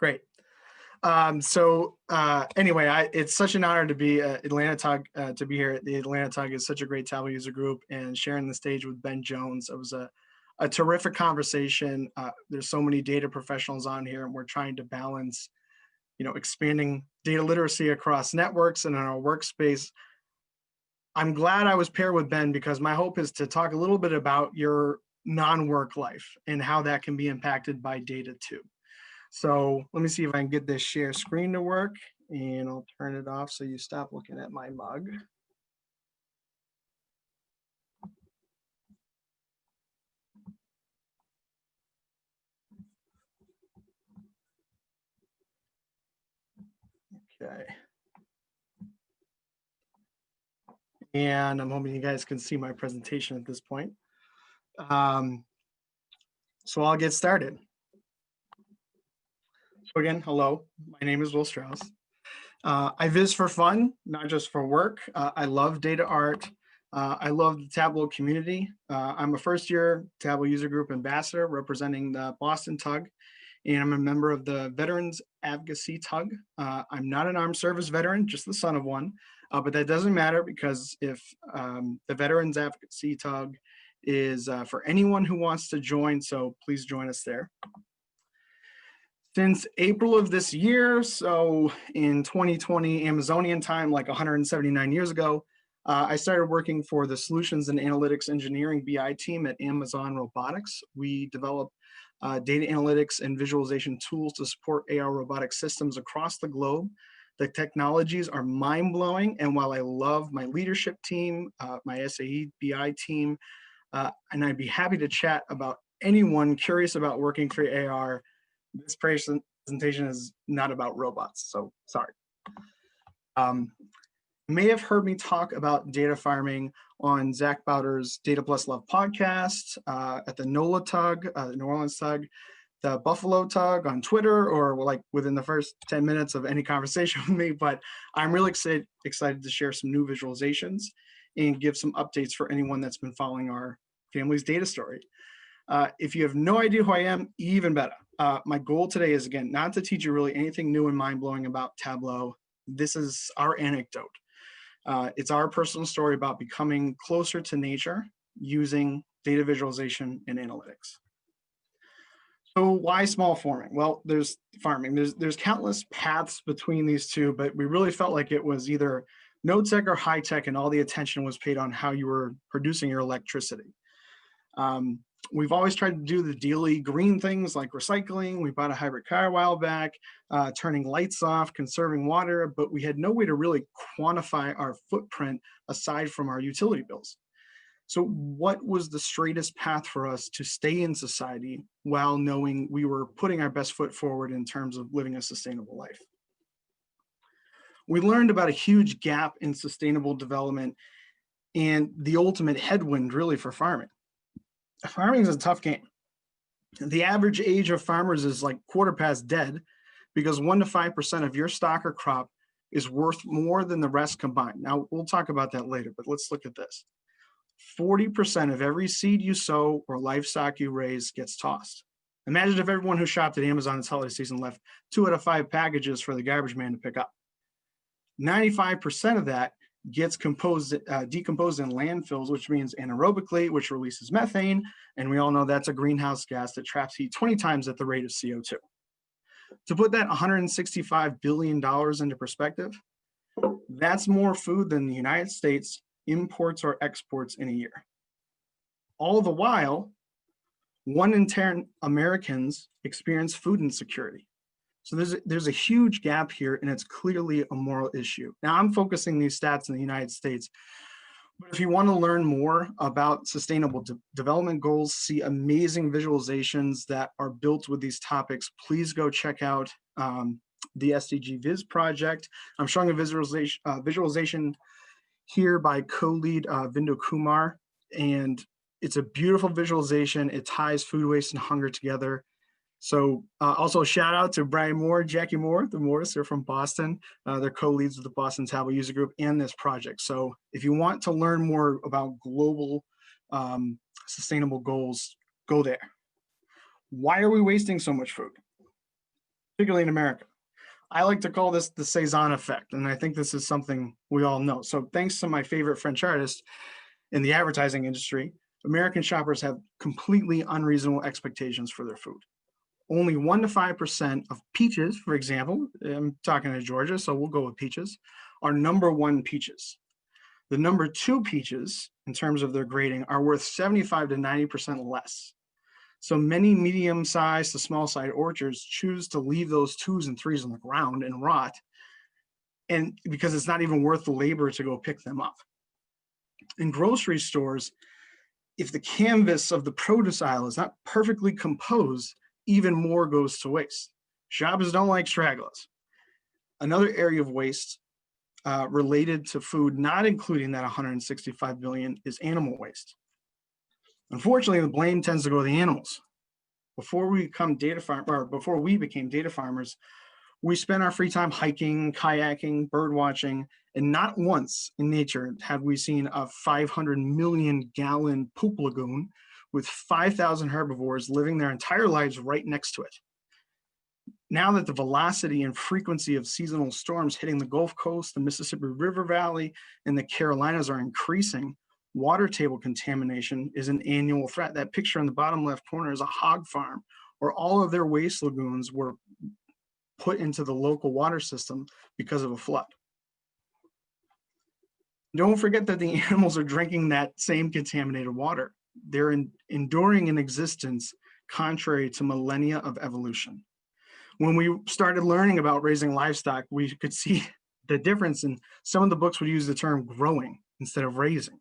Great. Anyway, it's such an honor to be at Atlanta TUG, to be here. The Atlanta TUG is such a great Tableau user group, and sharing the stage with Ben Jones. It was a terrific conversation. There's so many data professionals on here, and we're trying to balance, expanding data literacy across networks and in our workspace. I'm glad I was paired with Ben because my hope is to talk a little bit about your non-work life and how that can be impacted by data too. So let me see if I can get this share screen to work, and I'll turn it off so you stop looking at my mug. Okay. And I'm hoping you guys can see my presentation at this point. So I'll get started. So again, hello, my name is Will Strouse. I visit for fun, not just for work. I love data art. I love the Tableau community. I'm a first-year Tableau user group ambassador representing the Boston TUG, and I'm a member of the Veterans Advocacy TUG. I'm not an armed service veteran, just the son of one, but that doesn't matter because if the Veterans Advocacy TUG is for anyone who wants to join, so please join us there. Since April of this year, so in 2020 Amazonian time, like 179 years ago, I started working for the Solutions and Analytics Engineering BI team at Amazon Robotics. We develop data analytics and visualization tools to support AR robotic systems across the globe. The technologies are mind-blowing, and while I love my leadership team, my SAE BI team, and I'd be happy to chat about anyone curious about working for AR, this presentation is not about robots, so sorry. You may have heard me talk about data farming on Zach Bowder's Data Plus Love podcast, at the NOLA TUG, New Orleans TUG, the Buffalo TUG on Twitter, or like within the first 10 minutes of any conversation with me, but I'm really excited to share some new visualizations and give some updates for anyone that's been following our family's data story. If you have no idea who I am, even better. My goal today is, again, not to teach you really anything new and mind-blowing about Tableau. This is our anecdote. It's our personal story about becoming closer to nature using data visualization and analytics. So why small farming? Well, there's countless paths between these two, but we really felt like it was either no tech or high tech, and all the attention was paid on how you were producing your electricity. We've always tried to do the daily green things like recycling. We bought a hybrid car a while back, turning lights off, conserving water, but we had no way to really quantify our footprint aside from our utility bills. So what was the straightest path for us to stay in society while knowing we were putting our best foot forward in terms of living a sustainable life? We learned about a huge gap in sustainable development and the ultimate headwind really for farming. Farming is a tough game. The average age of farmers is like quarter past dead because 1 to 5% of your stock or crop is worth more than the rest combined. Now, we'll talk about that later, but let's look at this. 40% of every seed you sow or livestock you raise gets tossed. Imagine if everyone who shopped at Amazon this holiday season left 2 out of 5 packages for the garbage man to pick up. 95% of that gets decomposed in landfills, which means anaerobically, which releases methane. And we all know that's a greenhouse gas that traps heat 20 times at the rate of CO2. To put that $165 billion into perspective, that's more food than the United States imports or exports in a year. All the while, 1 in 10 Americans experience food insecurity. So there's a huge gap here, and it's clearly a moral issue. Now, I'm focusing these stats in the United States, but if you want to learn more about sustainable development goals, see amazing visualizations that are built with these topics, please go check out the SDG Viz project. I'm showing a visualization here by co-lead Vindo Kumar, and it's a beautiful visualization. It ties food waste and hunger together. So also a shout out to Brian Moore, Jackie Moore, the Moores, they're from Boston. They're co-leads with the Boston Tableau User Group and this project. So if you want to learn more about global sustainable goals, go there. Why are we wasting so much food? particularly in America. I like to call this the Cézanne Effect, and I think this is something we all know. So thanks to my favorite French artist in the advertising industry, American shoppers have completely unreasonable expectations for their food. Only 1 to 5% of peaches, for example, I'm talking to Georgia, so we'll go with peaches, are #1 peaches. The #2 peaches, in terms of their grading, are worth 75 to 90% less. So many medium-sized to small-sized orchards choose to leave those 2s and 3s on the ground and rot, and because it's not even worth the labor to go pick them up. In grocery stores, if the canvas of the produce aisle is not perfectly composed, even more goes to waste. Shoppers don't like stragglers. Another area of waste related to food, not including that 165 billion, is animal waste. Unfortunately, the blame tends to go to the animals. Before we became data farmers, we spent our free time hiking, kayaking, bird watching, and not once in nature have we seen a 500 million gallon poop lagoon with 5,000 herbivores living their entire lives right next to it. Now that the velocity and frequency of seasonal storms hitting the Gulf Coast, the Mississippi River Valley, and the Carolinas are increasing, water table contamination is an annual threat. That picture in the bottom left corner is a hog farm where all of their waste lagoons were put into the local water system because of a flood. Don't forget that the animals are drinking that same contaminated water. They're enduring an existence contrary to millennia of evolution. When we started learning about raising livestock, we could see the difference, and some of the books would use the term growing instead of raising.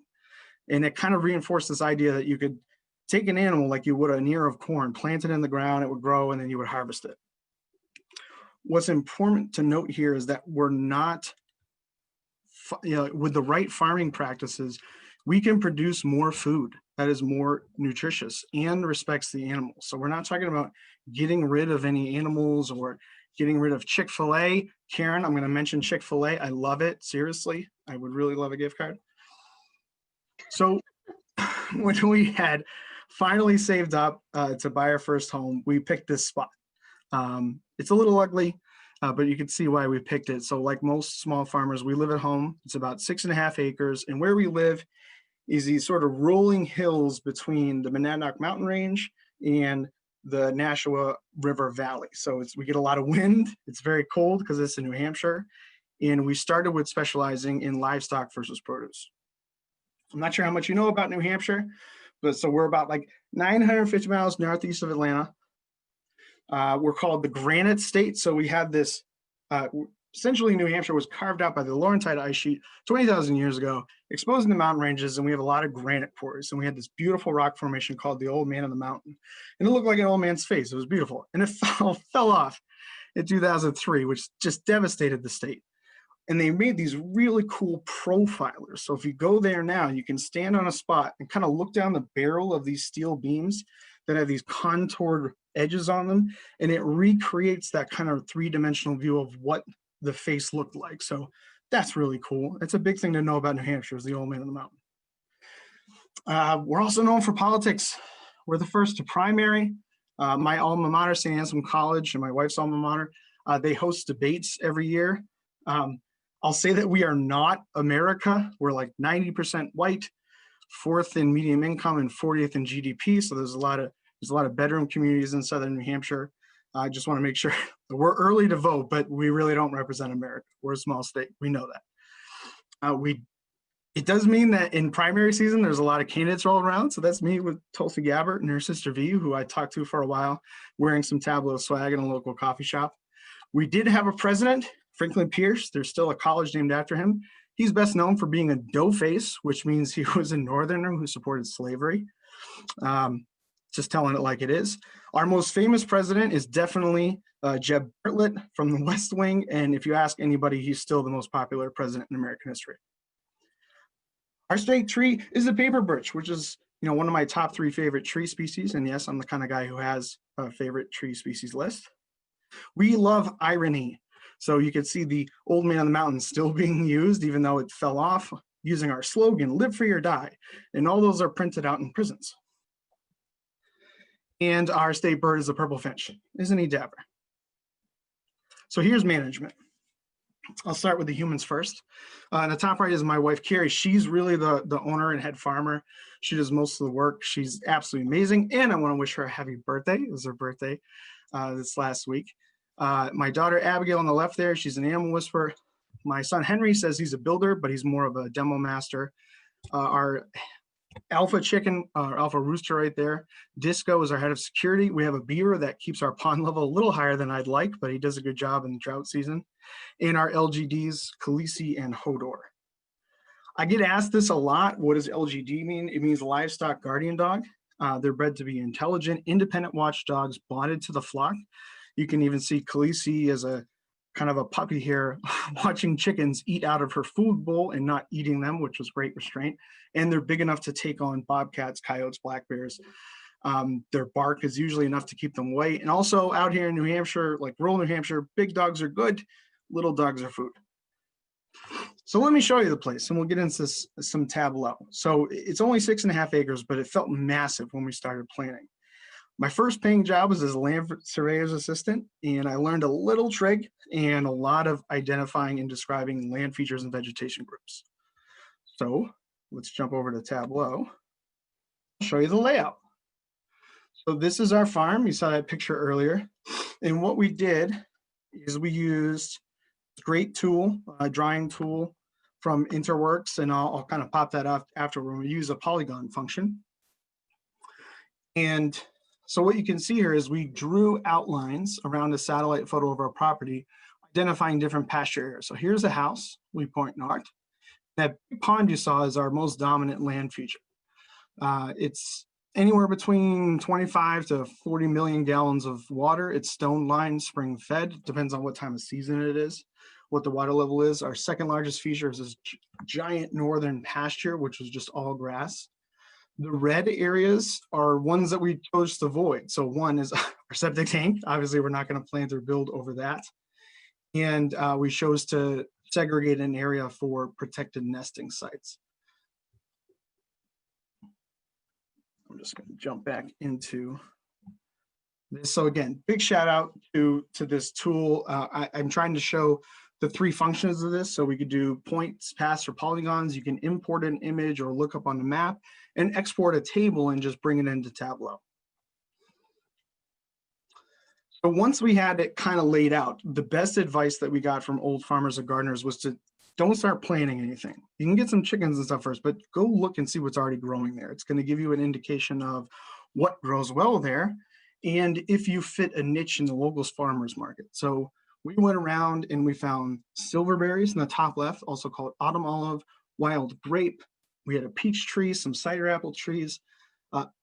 And it kind of reinforced this idea that you could take an animal like you would an ear of corn, plant it in the ground, it would grow, and then you would harvest it. What's important to note here is that we're not, with the right farming practices, we can produce more food that is more nutritious and respects the animals. So we're not talking about getting rid of any animals or getting rid of Chick-fil-A. Karen, I'm going to mention Chick-fil-A. I love it. Seriously, I would really love a gift card. So when we had finally saved up to buy our first home, we picked this spot. It's a little ugly, but you can see why we picked it. So like most small farmers, we live at home. It's about 6.5 acres. And where we live is these sort of rolling hills between the Monadnock Mountain Range and the Nashua River Valley. So we get a lot of wind. It's very cold because it's in New Hampshire. And we started with specializing in livestock versus produce. I'm not sure how much you know about New Hampshire, but so we're about like 950 miles northeast of Atlanta. We're called the Granite State. So we had this, essentially New Hampshire was carved out by the Laurentide ice sheet 20,000 years ago, exposing the mountain ranges, and we have a lot of granite quarries. And we had this beautiful rock formation called the Old Man of the Mountain. And it looked like an old man's face. It was beautiful. And it fell off in 2003, which just devastated the state. And they made these really cool profilers. So if you go there now, you can stand on a spot and kind of look down the barrel of these steel beams that have these contoured edges on them, and it recreates that kind of three-dimensional view of what the face looked like. So that's really cool. It's a big thing to know about New Hampshire, is the Old Man of the Mountain. We're also known for politics. We're the first to primary. My alma mater, St. Anselm College, and my wife's alma mater, they host debates every year. I'll say that we are not America. We're like 90% white, 4th in median income, and 40th in GDP. So there's a lot of bedroom communities in southern New Hampshire. I just want to make sure that we're early to vote, but we really don't represent America. We're a small state. We know that. It does mean that in primary season, there's a lot of candidates all around. So that's me with Tulsi Gabbard and her sister V, who I talked to for a while, wearing some Tableau swag in a local coffee shop. We did have a president, Franklin Pierce. There's still a college named after him. He's best known for being a doughface, which means he was a northerner who supported slavery. Just telling it like it is. Our most famous president is definitely Jeb Bartlett from the West Wing. And if you ask anybody, he's still the most popular president in American history. Our state tree is the paper birch, which is, one of my top 3 favorite tree species. And yes, I'm the kind of guy who has a favorite tree species list. We love irony. So you can see the Old Man on the Mountain still being used, even though it fell off, using our slogan, live free or die. And all those are printed out in prisons. And our state bird is the purple finch. Isn't he dapper? So here's management. I'll start with the humans first. On the top right is my wife, Carrie. She's really the owner and head farmer. She does most of the work. She's absolutely amazing. And I want to wish her a happy birthday. It was her birthday this last week. My daughter, Abigail, on the left there, she's an animal whisperer. My son, Henry, says he's a builder, but he's more of a demo master. Our alpha chicken, alpha rooster right there. Disco is our head of security. We have a beaver that keeps our pond level a little higher than I'd like, but he does a good job in the drought season. And our LGDs, Khaleesi and Hodor. I get asked this a lot. What does LGD mean? It means livestock guardian dog. They're bred to be intelligent, independent watchdogs bonded to the flock. You can even see Khaleesi as a kind of a puppy here, watching chickens eat out of her food bowl and not eating them, which was great restraint. And they're big enough to take on bobcats, coyotes, black bears. Their bark is usually enough to keep them away. And also out here in New Hampshire, like rural New Hampshire, big dogs are good, little dogs are food. So let me show you the place and we'll get into some Tableau. So it's only 6.5 acres, but it felt massive when we started planning. My first paying job was as a land surveyor's assistant, and I learned a little trig and a lot of identifying and describing land features and vegetation groups. So let's jump over to Tableau. I'll show you the layout. So this is our farm. You saw that picture earlier. And what we did is we used a great tool, a drawing tool from Interworks, and I'll kind of pop that off after when we use a polygon function. And so what you can see here is we drew outlines around a satellite photo of our property, identifying different pasture areas. So here's a house, we point north. That pond you saw is our most dominant land feature. It's anywhere between 25 to 40 million gallons of water. It's stone lined, spring fed, depends on what time of season it is, what the water level is. Our second largest feature is this giant northern pasture, which was just all grass. The red areas are ones that we chose to avoid. So one is our septic tank. Obviously, we're not going to plant or build over that. And we chose to segregate an area for protected nesting sites. I'm just going to jump back into this. So again, big shout out to this tool. I'm trying to show the three functions of this. So we could do points, paths, or polygons. You can import an image or look up on the map and export a table and just bring it into Tableau. So once we had it kind of laid out, the best advice that we got from old farmers and gardeners was to don't start planting anything. You can get some chickens and stuff first, but go look and see what's already growing there. It's going to give you an indication of what grows well there and if you fit a niche in the local farmers market. So we went around and we found silverberries in the top left, also called autumn olive, wild grape. We had a peach tree, some cider apple trees,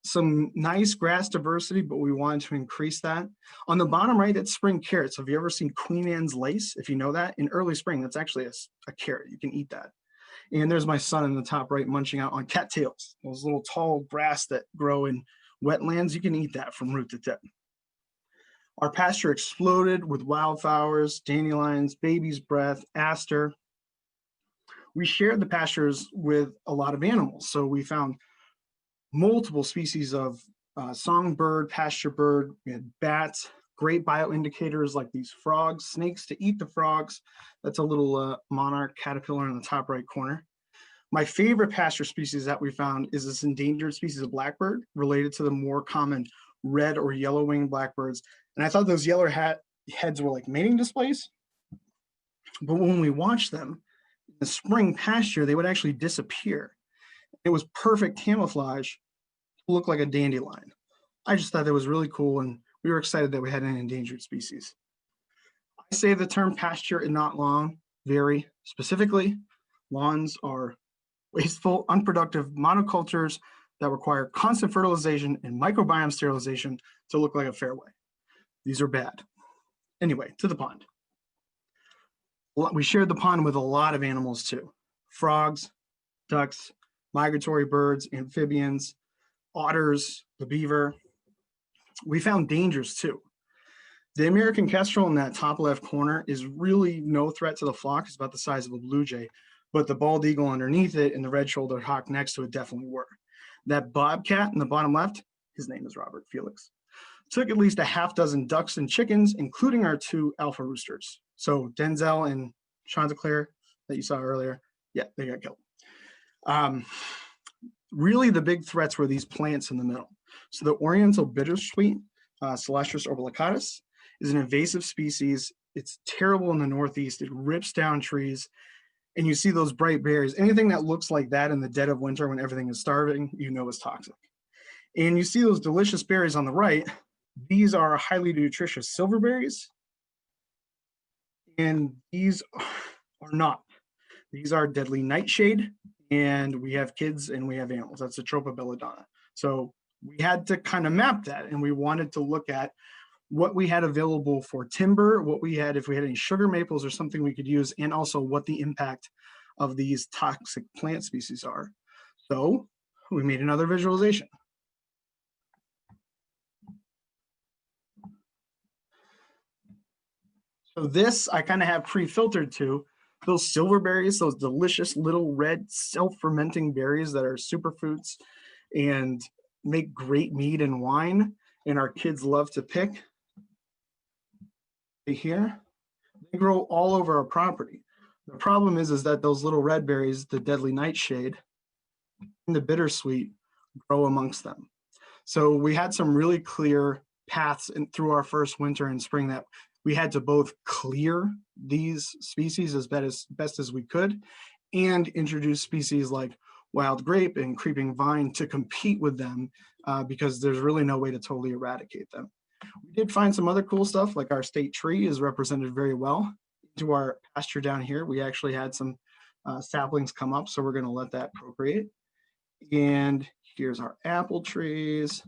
some nice grass diversity, but we wanted to increase that. On the bottom right, that's spring carrots. Have you ever seen Queen Anne's lace? If you know that, in early spring, that's actually a carrot. You can eat that. And there's my son in the top right munching out on cattails, those little tall grass that grow in wetlands. You can eat that from root to tip. Our pasture exploded with wildflowers, dandelions, baby's breath, aster. We shared the pastures with a lot of animals. So we found multiple species of songbird, pasture bird. We had bats, great bioindicators like these frogs, snakes to eat the frogs. That's a little monarch caterpillar in the top right corner. My favorite pasture species that we found is this endangered species of blackbird related to the more common red or yellow-winged blackbirds. And I thought those yellow heads were like mating displays. But when we watched them in the spring pasture, they would actually disappear. It was perfect camouflage to look like a dandelion. I just thought that was really cool, and we were excited that we had an endangered species. I say the term pasture and not lawn very specifically. Lawns are wasteful, unproductive monocultures that require constant fertilization and microbiome sterilization to look like a fairway. These are bad. Anyway, to the pond. We shared the pond with a lot of animals too. Frogs, ducks, migratory birds, amphibians, otters, the beaver. We found dangers too. The American kestrel in that top left corner is really no threat to the flock. It's about the size of a blue jay, but the bald eagle underneath it and the red-shouldered hawk next to it definitely were. That bobcat in the bottom left, his name is Robert Felix. Took at least a half dozen ducks and chickens, including our 2 alpha roosters. So Denzel and Chanticleer that you saw earlier, yeah, they got killed. Really the big threats were these plants in the middle. So the Oriental bittersweet, Celestris orbiculatus, is an invasive species. It's terrible in the Northeast. It rips down trees, and you see those bright berries. Anything that looks like that in the dead of winter when everything is starving, you know is toxic. And you see those delicious berries on the right. These are highly nutritious silverberries, and these are not. These are deadly nightshade, and we have kids and we have animals. That's a Tropa belladonna. So we had to kind of map that, and we wanted to look at what we had available for timber, what we had, if we had any sugar maples or something we could use, and also what the impact of these toxic plant species are. So we made another visualization. So this I kind of have pre-filtered to those silverberries, those delicious little red self-fermenting berries that are superfruits and make great mead and wine, and our kids love to pick. Here, they grow all over our property. The problem is that those little red berries, the deadly nightshade and the bittersweet, grow amongst them. So we had some really clear paths through our first winter and spring that we had to both clear these species as best as we could and introduce species like wild grape and creeping vine to compete with them because there's really no way to totally eradicate them. We did find some other cool stuff, like our state tree is represented very well. To our pasture down here, we actually had some saplings come up, so we're going to let that procreate. And here's our apple trees.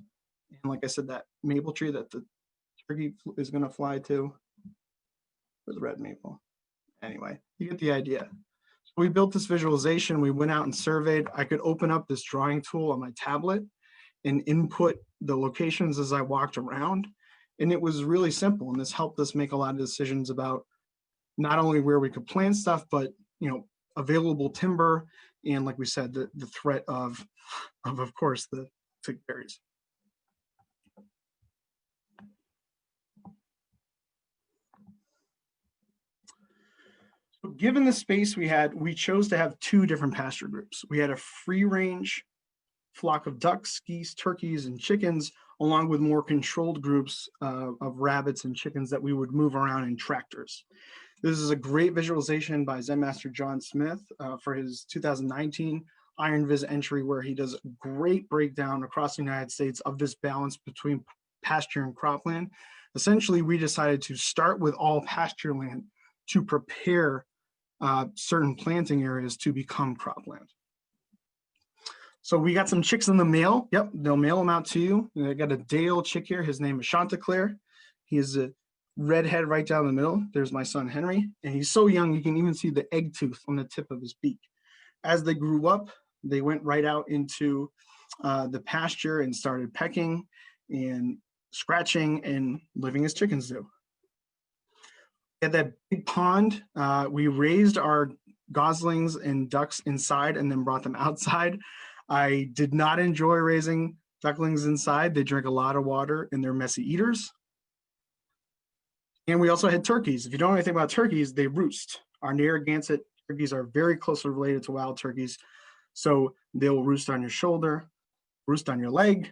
And like I said, that maple tree that the turkey is going to fly to. Or the red maple. Anyway, you get the idea. So we built this visualization. We went out and surveyed. I could open up this drawing tool on my tablet and input the locations as I walked around. And it was really simple. And this helped us make a lot of decisions about not only where we could plant stuff, but available timber. And like we said, the threat of course, the toxic berries. So given the space we had, we chose to have 2 different pasture groups. We had a free range flock of ducks, geese, turkeys, and chickens, along with more controlled groups of rabbits and chickens that we would move around in tractors. This is a great visualization by Zen Master John Smith for his 2019 Iron Viz entry, where he does a great breakdown across the United States of this balance between pasture and cropland. Essentially, we decided to start with all pasture land to prepare certain planting areas to become cropland. So we got some chicks in the mail. Yep, they'll mail them out to you. I got a day-old chick here. His name is Chanticleer. He is a redhead right down the middle. There's my son Henry, and he's so young you can even see the egg tooth on the tip of his beak. As they grew up, they went right out into the pasture and started pecking and scratching and living as chickens do. At that big pond, we raised our goslings and ducks inside and then brought them outside. I did not enjoy raising ducklings inside. They drink a lot of water and they're messy eaters. And we also had turkeys. If you don't know anything about turkeys, they roost. Our Narragansett turkeys are very closely related to wild turkeys. So they'll roost on your shoulder, roost on your leg,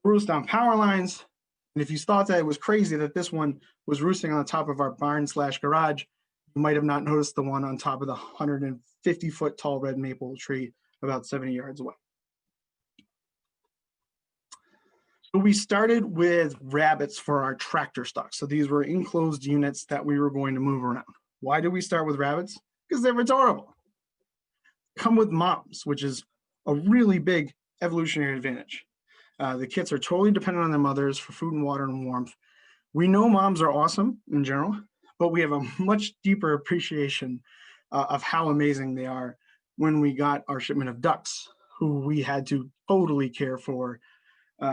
roost on power lines. And if you thought that it was crazy that this one was roosting on the top of our barn/garage, you might have not noticed the one on top of the 150-foot tall red maple tree about 70 yards away. So we started with rabbits for our tractor stock. So these were enclosed units that we were going to move around. Why did we start with rabbits? Because they're adorable. Come with moms, which is a really big evolutionary advantage. The kits are totally dependent on their mothers for food and water and warmth. We know moms are awesome in general, but we have a much deeper appreciation of how amazing they are when we got our shipment of ducks, who we had to totally care for.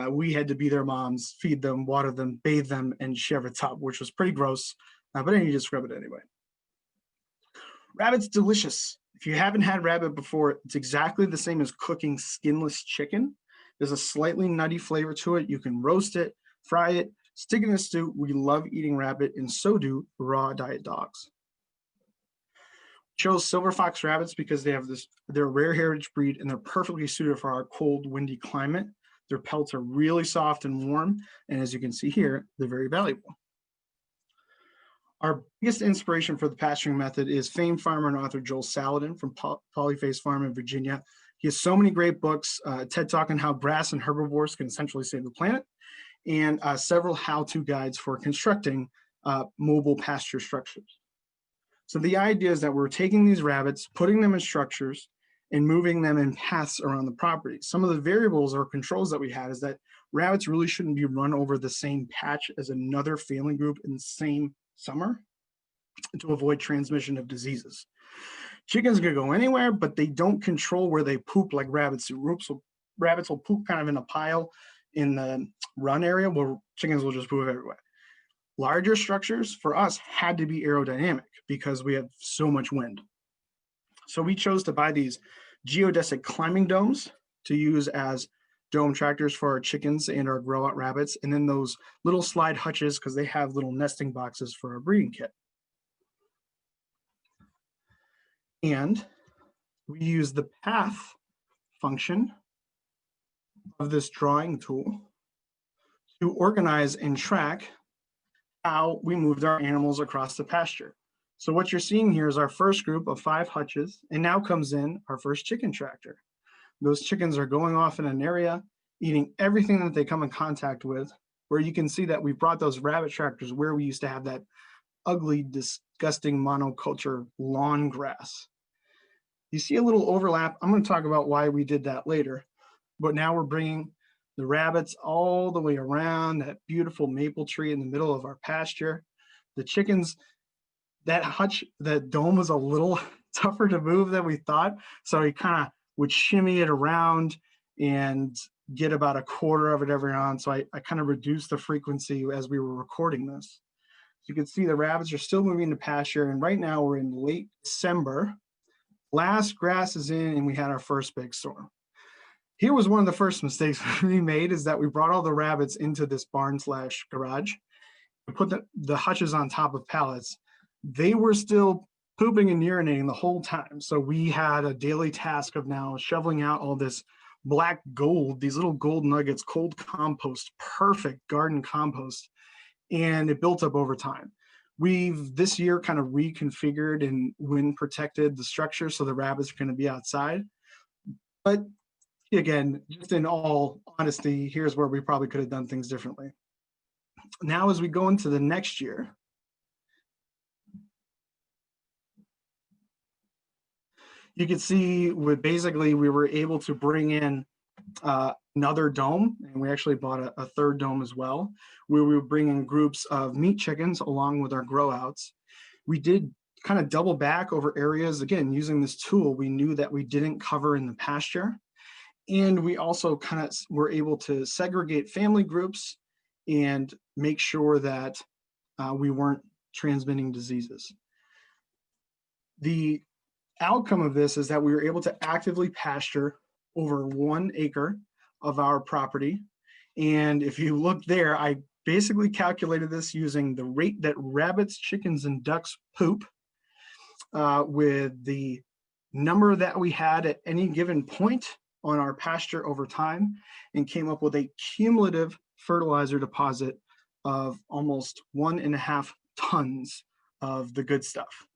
We had to be their moms, feed them, water them, bathe them, and share a tub, which was pretty gross, but I need to scrub it anyway. Rabbit's delicious. If you haven't had rabbit before, it's exactly the same as cooking skinless chicken. There's a slightly nutty flavor to it. You can roast it, fry it, stick it in a stew. We love eating rabbit, and so do raw diet dogs. Chose silver fox rabbits because they're a rare heritage breed and they're perfectly suited for our cold, windy climate. Their pelts are really soft and warm, and as you can see here, they're very valuable. Our biggest inspiration for the pasturing method is famed farmer and author Joel Salatin from Polyface Farm in Virginia. He has so many great books, TED Talk on how grass and herbivores can essentially save the planet, and several how-to guides for constructing mobile pasture structures. So the idea is that we're taking these rabbits, putting them in structures, and moving them in paths around the property. Some of the variables or controls that we had is that rabbits really shouldn't be run over the same patch as another family group in the same summer to avoid transmission of diseases. Chickens can go anywhere, but they don't control where they poop like rabbits do. So rabbits will poop kind of in a pile in the run area, where chickens will just poop everywhere. Larger structures for us had to be aerodynamic because we have so much wind. So we chose to buy these geodesic climbing domes to use as dome tractors for our chickens and our grow out rabbits, and then those little slide hutches because they have little nesting boxes for our breeding kit. And we use the path function of this drawing tool to organize and track how we moved our animals across the pasture. So what you're seeing here is our first group of 5 hutches, and now comes in our first chicken tractor. Those chickens are going off in an area, eating everything that they come in contact with, where you can see that we brought those rabbit tractors where we used to have that ugly, disgusting monoculture lawn grass. You see a little overlap. I'm going to talk about why we did that later, but now we're bringing the rabbits all the way around that beautiful maple tree in the middle of our pasture. The chickens, that hutch, that dome was a little tougher to move than we thought, so we kind of would shimmy it around and get about a quarter of it every on. So I kind of reduced the frequency as we were recording this. You can see the rabbits are still moving to pasture, and right now we're in late December. Last grass is in, and we had our first big storm. Here was one of the first mistakes we made, is that we brought all the rabbits into this barn / garage and put the hutches on top of pallets. They were still pooping and urinating the whole time. So we had a daily task of now shoveling out all this black gold, these little gold nuggets, cold compost, perfect garden compost, and it built up over time. We've this year kind of reconfigured and wind protected the structure so the rabbits are going to be outside. But again, just in all honesty, here's where we probably could have done things differently. Now, as we go into the next year, you can see basically we were able to bring in another dome, and we actually bought a third dome as well, where we were bringing groups of meat chickens along with our grow outs. We did kind of double back over areas, again, using this tool we knew that we didn't cover in the pasture. And we also kind of were able to segregate family groups and make sure that we weren't transmitting diseases. The outcome of this is that we were able to actively pasture over 1 acre of our property. And if you look there, I basically calculated this using the rate that rabbits, chickens, and ducks poop with the number that we had at any given point on our pasture over time, and came up with a cumulative fertilizer deposit of almost 1.5 tons of the good stuff.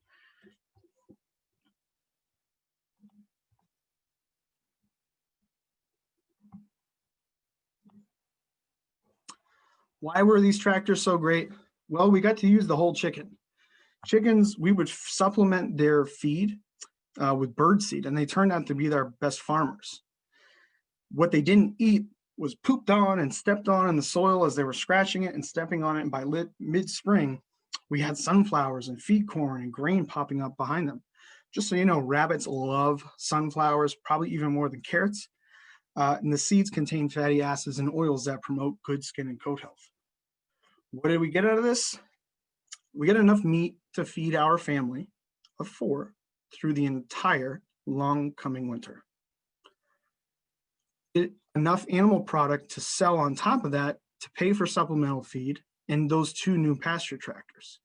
Why were these tractors so great? Well, we got to use the whole chicken. Chickens, we would supplement their feed with bird seed, and they turned out to be their best farmers. What they didn't eat was pooped on and stepped on in the soil as they were scratching it and stepping on it, and by mid-spring, we had sunflowers and feed corn and grain popping up behind them. Just so you know, rabbits love sunflowers, probably even more than carrots. And the seeds contain fatty acids and oils that promote good skin and coat health. What did we get out of this? We get enough meat to feed our family of 4 through the entire long coming winter. Enough animal product to sell on top of that to pay for supplemental feed and those 2 new pasture tractors.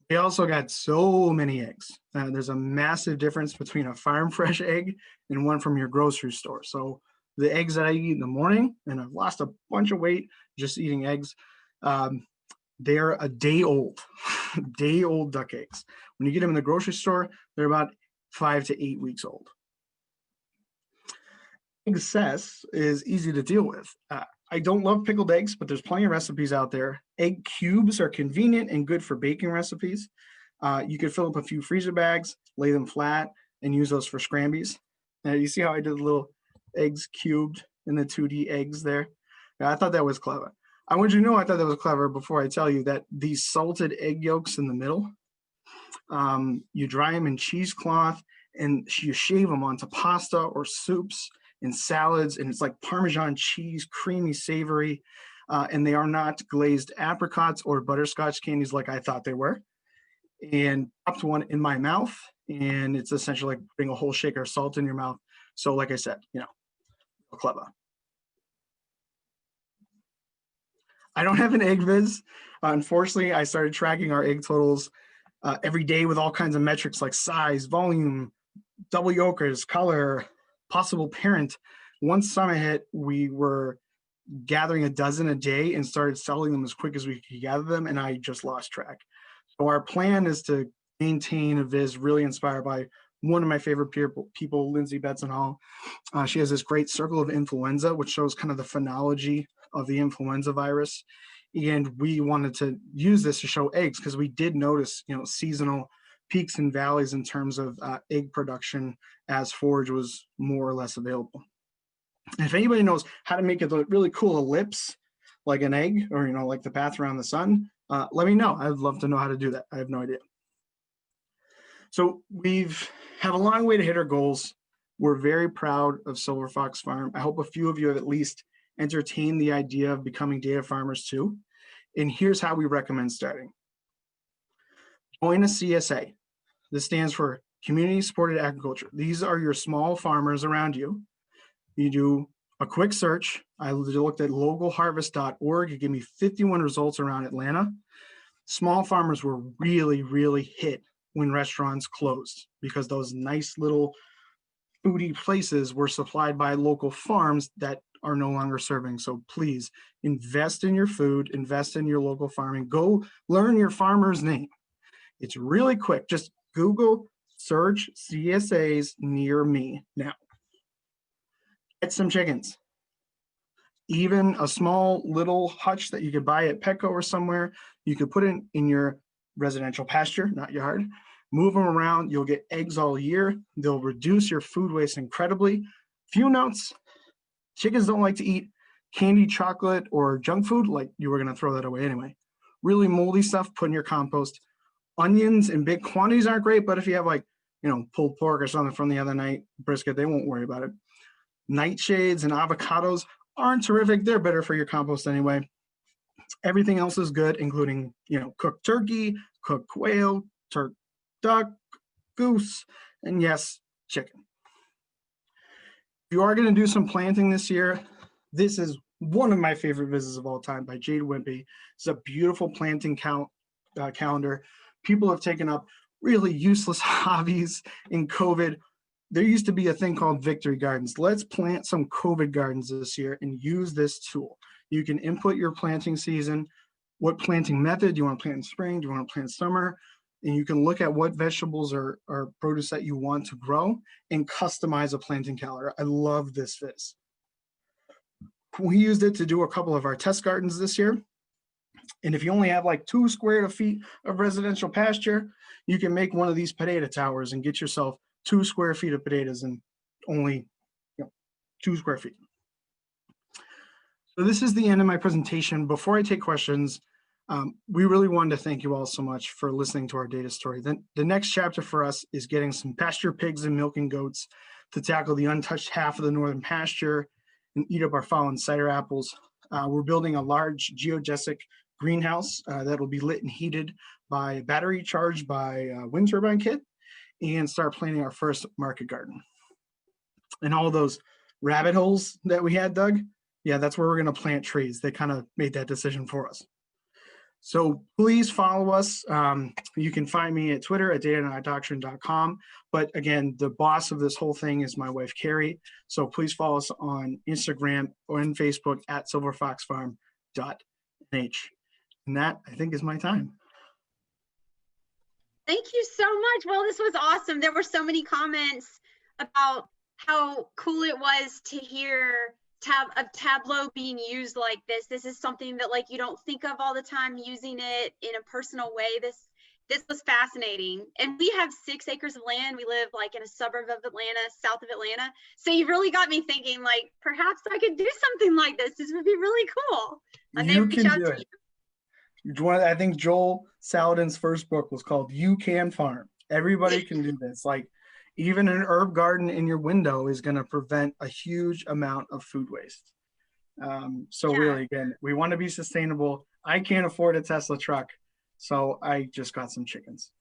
We also got so many eggs. There's a massive difference between a farm fresh egg and one from your grocery store. So the eggs that I eat in the morning, and I've lost a bunch of weight just eating eggs, they're a day old, day old duck eggs. When you get them in the grocery store, they're about 5 to 8 weeks old. Egg cess is easy to deal with. I don't love pickled eggs, but there's plenty of recipes out there. Egg cubes are convenient and good for baking recipes. You could fill up a few freezer bags, lay them flat, and use those for scrambies. You see how I did the little eggs cubed in the 2D eggs there? Yeah, I thought that was clever. I want you to know I thought that was clever before I tell you that these salted egg yolks in the middle, you dry them in cheesecloth and you shave them onto pasta or soups and salads, and it's like Parmesan cheese, creamy, savory, and they are not glazed apricots or butterscotch candies like I thought they were. And popped one in my mouth, and it's essentially like putting a whole shaker of salt in your mouth. So like I said, clever. I don't have an egg viz. Unfortunately, I started tracking our egg totals every day with all kinds of metrics like size, volume, double yolkers, color, possible parent. Once summer hit, we were gathering a dozen a day and started selling them as quick as we could gather them, and I just lost track. So our plan is to maintain a viz really inspired by one of my favorite people, Lindsay Betzenhall. She has this great circle of influenza, which shows kind of the phonology of the influenza virus. And we wanted to use this to show eggs because we did notice, seasonal peaks and valleys in terms of egg production as forage was more or less available. And if anybody knows how to make it look really cool ellipse, like an egg, or like the path around the sun, let me know. I'd love to know how to do that. I have no idea. So we've have a long way to hit our goals. We're very proud of Silver Fox Farm. I hope a few of you have at least entertained the idea of becoming data farmers too. And here's how we recommend starting. Join a CSA. This stands for Community Supported Agriculture. These are your small farmers around you. You do a quick search. I looked at localharvest.org. It gave me 51 results around Atlanta. Small farmers were really, really hit when restaurants closed because those nice little foodie places were supplied by local farms that are no longer serving. So please invest in your food, invest in your local farming, go learn your farmer's name. It's really quick. Just Google search CSAs near me now. Get some chickens. Even a small little hutch that you could buy at Petco or somewhere, you could put it in your residential pasture, not yard. Move them around. You'll get eggs all year. They'll reduce your food waste incredibly. Few notes. Chickens don't like to eat candy, chocolate, or junk food. Like you were going to throw that away anyway. Really moldy stuff, put in your compost. Onions in big quantities aren't great, but if you have pulled pork or something from the other night, brisket, they won't worry about it. Nightshades and avocados aren't terrific. They're better for your compost anyway. Everything else is good, including, cooked turkey, cooked quail, duck, goose, and yes, chicken. If you are going to do some planting this year, this is one of my favorite visits of all time by Jade Wimpy. It's a beautiful planting calendar. People have taken up really useless hobbies in COVID. There used to be a thing called victory gardens. Let's plant some COVID gardens this year and use this tool. You can input your planting season, what planting method, do you want to plant in spring, do you want to plant summer, and you can look at what vegetables or produce that you want to grow and customize a planting calendar. I love this viz. We used it to do a couple of our test gardens this year. And if you only have like 2 square feet of residential pasture, you can make one of these potato towers and get yourself 2 square feet of potatoes and only 2 square feet. So this is the end of my presentation. Before I take questions, we really wanted to thank you all so much for listening to our data story. The next chapter for us is getting some pasture pigs and milking goats to tackle the untouched half of the northern pasture and eat up our fallen cider apples. We're building a large geodesic greenhouse that will be lit and heated by a battery charged by a wind turbine kit, and start planting our first market garden. And all those rabbit holes that we had dug, Yeah, that's where we're going to plant trees. They kind of made that decision for us. So please follow us. You can find me at Twitter at dataandadoctrine.com. But again, the boss of this whole thing is my wife, Carrie. So please follow us on Instagram or on Facebook at silverfoxfarm.nh. And that, I think, is my time. Thank you so much. Well, this was awesome. There were so many comments about how cool it was to hear Tableau being used like this. This is something that like you don't think of all the time, using it in a personal way. This was fascinating. And we have 6 acres of land. We live like in a suburb of Atlanta, south of Atlanta. So you really got me thinking, like, perhaps I could do something like this. This would be really cool. You can do it. I think Joel Salatin's first book was called You Can Farm. Everybody can do this. Like, even an herb garden in your window is going to prevent a huge amount of food waste. So really, again, we want to be sustainable. I can't afford a Tesla truck, so I just got some chickens.